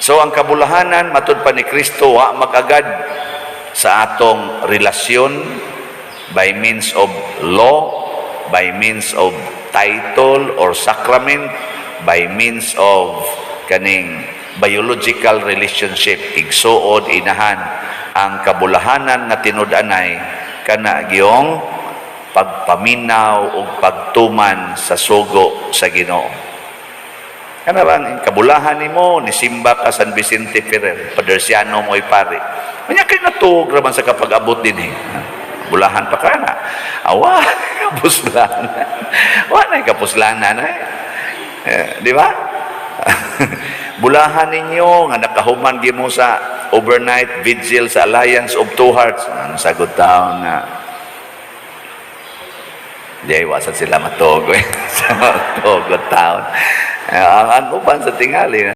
So ang kabulahanan matud pa ni Kristo wa magagad sa atong relasyon by means of law, by means of title or sacrament, by means of kaning biological relationship, igsuod, inahan. Ang kabulahanan nga tinud-anay kana giyong pagpaminaw o pagtuman sa sugo sa Ginoo. Kana bang kabulahan nimo ni simba ka San Vicente Ferrer, Padersiano mo'y pare. Manya kay natug raman sa kapag-abot din eh. Bulahan pa ka na. Awa, kapuslanan. Wala kapuslanan di ba? Bulahan ninyo nga nakahuman gimo sa overnight vigil sa Alliance of Two Hearts. Ang sagot taon na di iwasan sila matog. Sa matog taon. Ang uban sa tingali